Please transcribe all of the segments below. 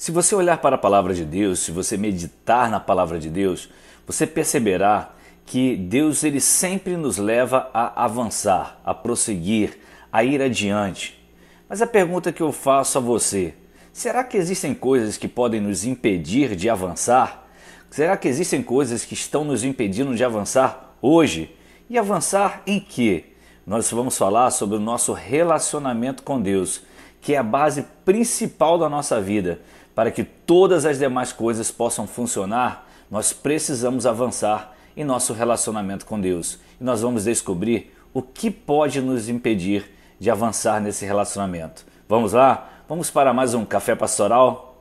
Se você olhar para a palavra de Deus, se você meditar na palavra de Deus, você perceberá que Deus ele sempre nos leva a avançar, a prosseguir, a ir adiante. Mas a pergunta que eu faço a você, será que existem coisas que podem nos impedir de avançar? Será que existem coisas que estão nos impedindo de avançar hoje? E avançar em quê? Nós vamos falar sobre o nosso relacionamento com Deus, que é a base principal da nossa vida. Para que todas as demais coisas possam funcionar, nós precisamos avançar em nosso relacionamento com Deus. E nós vamos descobrir o que pode nos impedir de avançar nesse relacionamento. Vamos lá? Vamos para mais um Café Pastoral?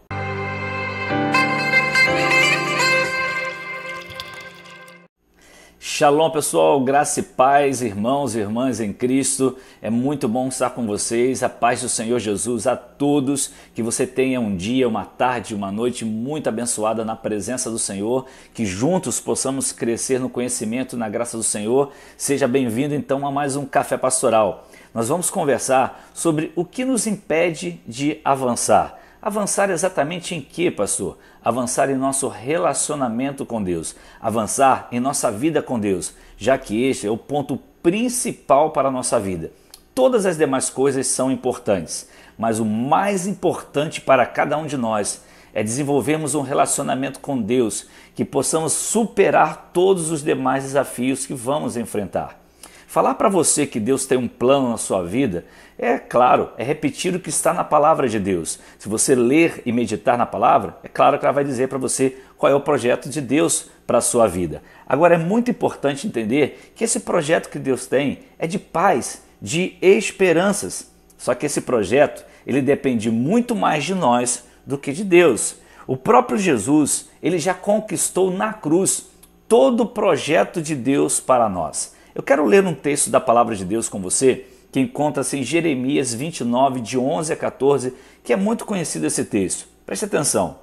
Shalom pessoal, graça e paz, irmãos e irmãs em Cristo, é muito bom estar com vocês, a paz do Senhor Jesus a todos, que você tenha um dia, uma tarde, uma noite muito abençoada na presença do Senhor, que juntos possamos crescer no conhecimento e na graça do Senhor. Seja bem-vindo então a mais um Café Pastoral. Nós vamos conversar sobre o que nos impede de avançar. Avançar exatamente em quê, pastor? Avançar em nosso relacionamento com Deus, avançar em nossa vida com Deus, já que este é o ponto principal para a nossa vida. Todas as demais coisas são importantes, mas o mais importante para cada um de nós é desenvolvermos um relacionamento com Deus, que possamos superar todos os demais desafios que vamos enfrentar. Falar para você que Deus tem um plano na sua vida, é claro, é repetir o que está na palavra de Deus. Se você ler e meditar na palavra, é claro que ela vai dizer para você qual é o projeto de Deus para a sua vida. Agora é muito importante entender que esse projeto que Deus tem é de paz, de esperanças. Só que esse projeto, ele depende muito mais de nós do que de Deus. O próprio Jesus, ele já conquistou na cruz todo o projeto de Deus para nós. Eu quero ler um texto da palavra de Deus com você, que encontra-se em Jeremias 29, de 11 a 14, que é muito conhecido esse texto. Preste atenção.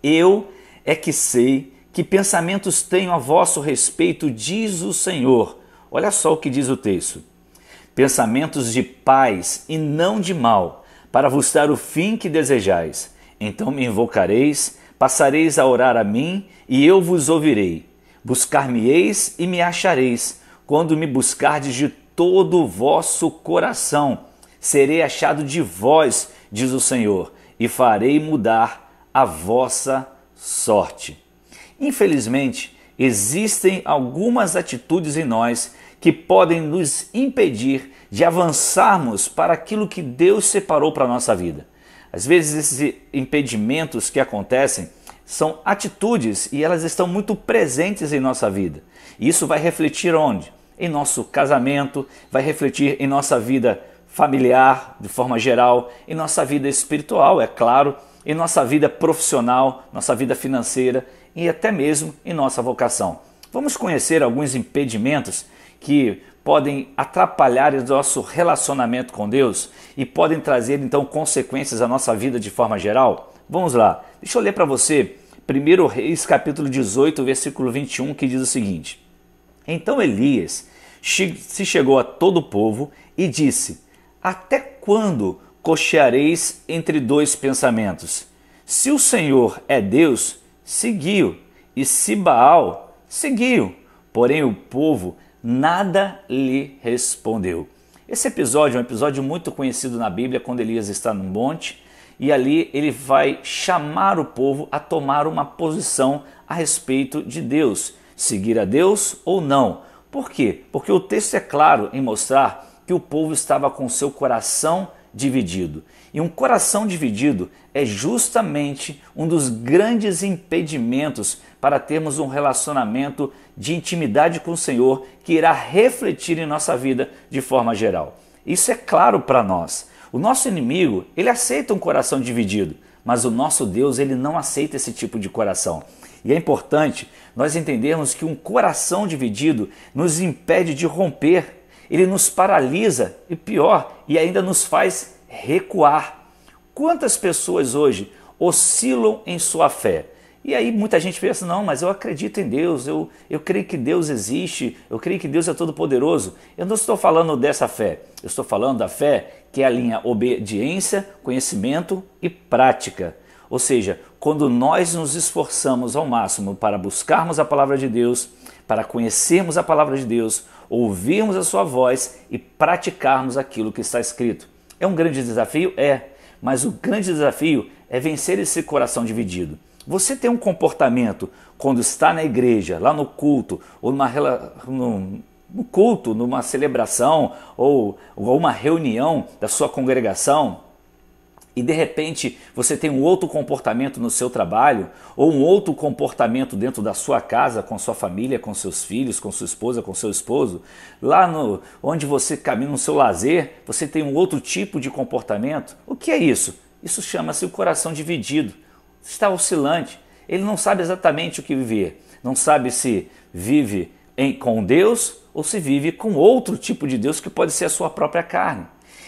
Eu é que sei que pensamentos tenho a vosso respeito, diz o Senhor. Olha só o que diz o texto. Pensamentos de paz e não de mal, para vos dar o fim que desejais. Então me invocareis, passareis a orar a mim, e eu vos ouvirei. Buscar-me-eis e me achareis, quando me buscardes de todo o vosso coração. Serei achado de vós, diz o Senhor, e farei mudar a vossa sorte. Infelizmente, existem algumas atitudes em nós que podem nos impedir de avançarmos para aquilo que Deus separou para a nossa vida. Às vezes esses impedimentos que acontecem são atitudes e elas estão muito presentes em nossa vida. E isso vai refletir onde? Em nosso casamento, vai refletir em nossa vida familiar, de forma geral, em nossa vida espiritual, é claro, em nossa vida profissional, nossa vida financeira e até mesmo em nossa vocação. Vamos conhecer alguns impedimentos que podem atrapalhar o nosso relacionamento com Deus e podem trazer então consequências à nossa vida de forma geral? Vamos lá, deixa eu ler para você 1 Reis capítulo 18, versículo 21, que diz o seguinte: Então Elias se chegou a todo o povo e disse: Até quando cocheareis entre dois pensamentos? Se o Senhor é Deus, segui-o, e se Baal, segui-o. Porém o povo nada lhe respondeu. Esse episódio é um episódio muito conhecido na Bíblia, quando Elias está no monte, e ali ele vai chamar o povo a tomar uma posição a respeito de Deus, seguir a Deus ou não. Por quê? Porque o texto é claro em mostrar que o povo estava com seu coração dividido. E um coração dividido é justamente um dos grandes impedimentos para termos um relacionamento de intimidade com o Senhor que irá refletir em nossa vida de forma geral. Isso é claro para nós. O nosso inimigo, ele aceita um coração dividido, mas o nosso Deus, ele não aceita esse tipo de coração. E é importante nós entendermos que um coração dividido nos impede de romper, ele nos paralisa e pior, e ainda nos faz recuar. Quantas pessoas hoje oscilam em sua fé? E aí muita gente pensa, não, mas eu acredito em Deus, eu creio que Deus existe, eu creio que Deus é todo poderoso. Eu não estou falando dessa fé, eu estou falando da fé que é a linha obediência, conhecimento e prática. Ou seja, quando nós nos esforçamos ao máximo para buscarmos a palavra de Deus, para conhecermos a palavra de Deus, ouvirmos a sua voz e praticarmos aquilo que está escrito. É um grande desafio? É, mas o grande desafio é vencer esse coração dividido. Você tem um comportamento quando está na igreja, lá no culto, ou no culto, numa celebração ou uma reunião da sua congregação, e de repente você tem um outro comportamento no seu trabalho, ou um outro comportamento dentro da sua casa, com sua família, com seus filhos, com sua esposa, com seu esposo, lá onde você caminha no seu lazer, você tem um outro tipo de comportamento. O que é isso? Isso chama-se o coração dividido. Está oscilante, ele não sabe exatamente o que viver, não sabe se vive com Deus ou se vive com outro tipo de Deus que pode ser a sua própria carne.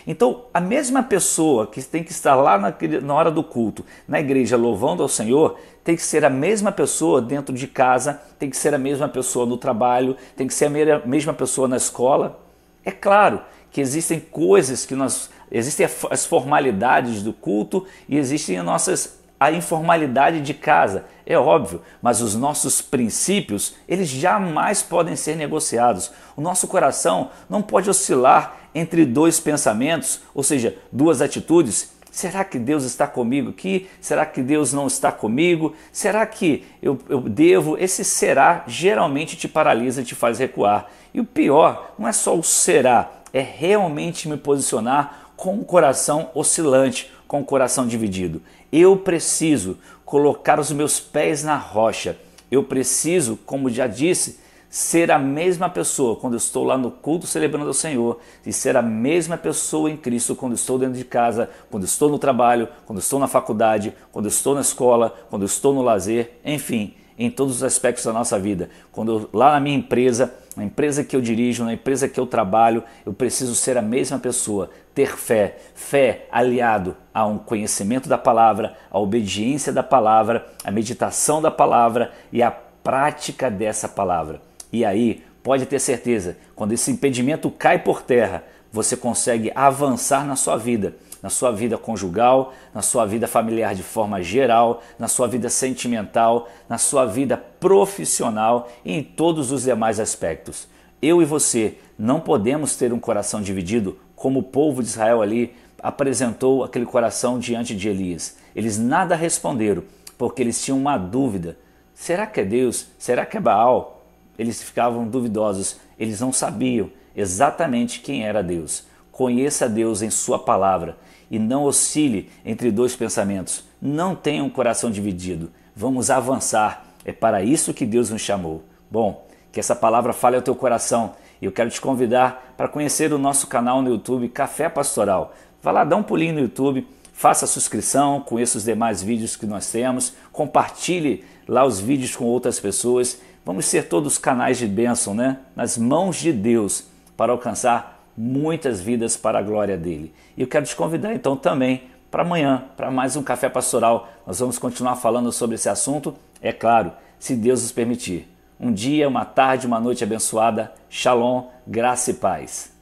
Então, a mesma pessoa que tem que estar lá na hora do culto, na igreja, louvando ao Senhor, tem que ser a mesma pessoa dentro de casa, tem que ser a mesma pessoa no trabalho, tem que ser a mesma pessoa na escola. É claro que existem coisas existem as formalidades do culto e existem a informalidade de casa, é óbvio, mas os nossos princípios, eles jamais podem ser negociados. O nosso coração não pode oscilar entre dois pensamentos, ou seja, duas atitudes. Será que Deus está comigo aqui? Será que Deus não está comigo? Será que eu devo? Esse será geralmente te paralisa, te faz recuar. E o pior, não é só o será, é realmente me posicionar com o coração oscilante, com o coração dividido. Eu preciso colocar os meus pés na rocha. Eu preciso, como já disse, ser a mesma pessoa quando eu estou lá no culto celebrando ao Senhor e ser a mesma pessoa em Cristo quando estou dentro de casa, quando estou no trabalho, quando estou na faculdade, quando estou na escola, quando estou no lazer, enfim, em todos os aspectos da nossa vida. Lá na minha empresa, na empresa que eu dirijo, na empresa que eu trabalho, eu preciso ser a mesma pessoa, ter fé aliado a um conhecimento da palavra, a obediência da palavra, a meditação da palavra e a prática dessa palavra. E aí, pode ter certeza, quando esse impedimento cai por terra, você consegue avançar na sua vida conjugal, na sua vida familiar de forma geral, na sua vida sentimental, na sua vida profissional e em todos os demais aspectos. Eu e você não podemos ter um coração dividido como o povo de Israel ali apresentou aquele coração diante de Elias. Eles nada responderam porque eles tinham uma dúvida. Será que é Deus? Será que é Baal? Eles ficavam duvidosos, eles não sabiam exatamente quem era Deus. Conheça Deus em sua palavra e não oscile entre dois pensamentos. Não tenha um coração dividido. Vamos avançar. É para isso que Deus nos chamou. Bom, que essa palavra fale ao teu coração. E eu quero te convidar para conhecer o nosso canal no YouTube, Café Pastoral. Vá lá, dá um pulinho no YouTube, faça a subscrição, conheça os demais vídeos que nós temos, compartilhe lá os vídeos com outras pessoas. Vamos ser todos canais de bênção, né? Nas mãos de Deus, para alcançar muitas vidas para a glória dele. E eu quero te convidar então também para amanhã, para mais um Café Pastoral. Nós vamos continuar falando sobre esse assunto, é claro, se Deus nos permitir. Um dia, uma tarde, uma noite abençoada. Shalom, graça e paz.